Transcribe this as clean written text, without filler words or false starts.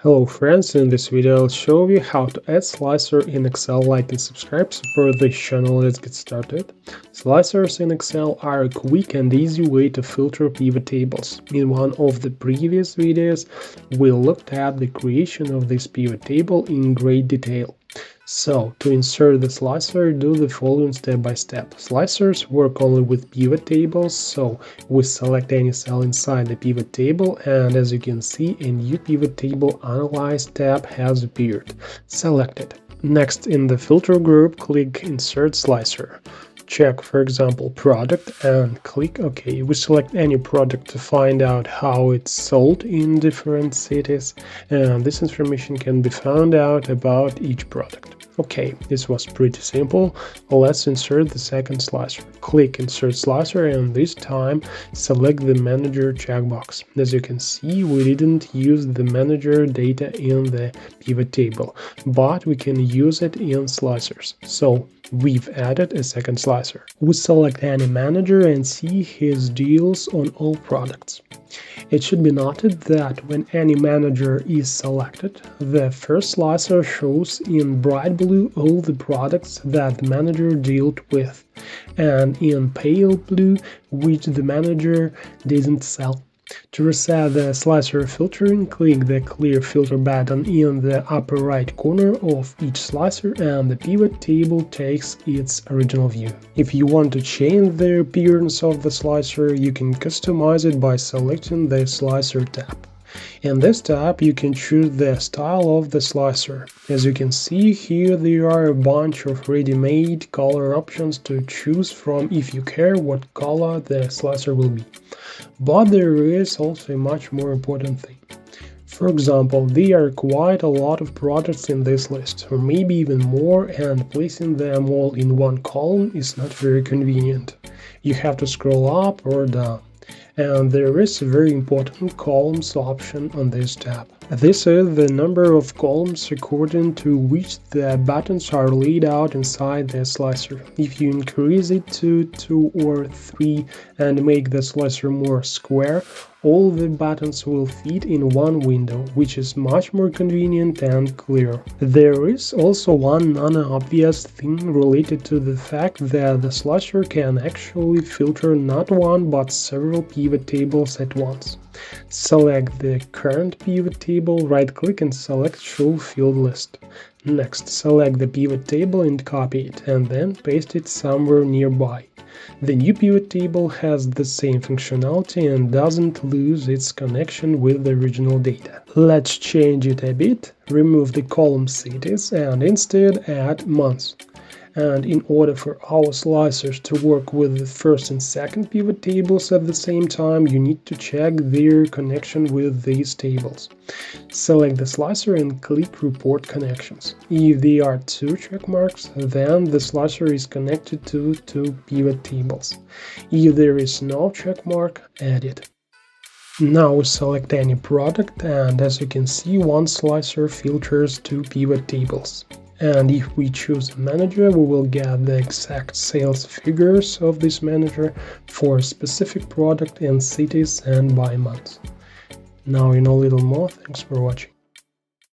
Hello friends, in this video I'll show you how to add slicer in Excel. Like and subscribe, support this channel. Let's get started. Slicers in Excel are a quick and easy way to filter pivot tables. In one of the previous videos we looked at the creation of this pivot table in great detail. So, to insert the slicer, do the following step by step. Slicers work only with pivot tables, so we select any cell inside the pivot table, and as you can see, a new pivot table Analyze tab has appeared. Select it. Next, in the filter group, click Insert Slicer. Check, for example, product and click OK. We select any product to find out how it's sold in different cities, and this information can be found out about each product. Okay, this was pretty simple. Let's insert the second slicer. Click Insert Slicer and this time select the Manager checkbox. As you can see, we didn't use the manager data in the pivot table, but we can use it in slicers. So we've added a second slicer. We select any manager and see his deals on all products. It should be noted that when any manager is selected, the first slicer shows in bright blue all the products that the manager dealt with, and in pale blue which the manager didn't sell. To reset the slicer filtering, click the Clear Filter button in the upper right corner of each slicer and the pivot table takes its original view. If you want to change the appearance of the slicer, you can customize it by selecting the Slicer tab. In this tab, you can choose the style of the slicer. As you can see here, there are a bunch of ready-made color options to choose from if you care what color the slicer will be. But there is also a much more important thing. For example, there are quite a lot of products in this list, or maybe even more, and placing them all in one column is not very convenient. You have to scroll up or down. And there is a very important columns option on this tab. This is the number of columns according to which the buttons are laid out inside the slicer. If you increase it to 2 or 3 and make the slicer more square, all the buttons will fit in one window, which is much more convenient and clear. There is also one non-obvious thing related to the fact that the slicer can actually filter not one but several pivot tables at once. Select the current pivot table, right-click and select Show Field List. Next, select the pivot table and copy it, and then paste it somewhere nearby. The new pivot table has the same functionality and doesn't lose its connection with the original data. Let's change it a bit, remove the column cities and instead add months. And in order for our slicers to work with the first and second pivot tables at the same time, you need to check their connection with these tables. Select the slicer and click Report Connections. If there are 2 check marks, then the slicer is connected to 2 pivot tables. If there is no check mark, add it. Now we select any product, and as you can see, one slicer filters 2 pivot tables. And if we choose a manager, we will get the exact sales figures of this manager for a specific product and cities and by month. Now you know a little more. Thanks for watching.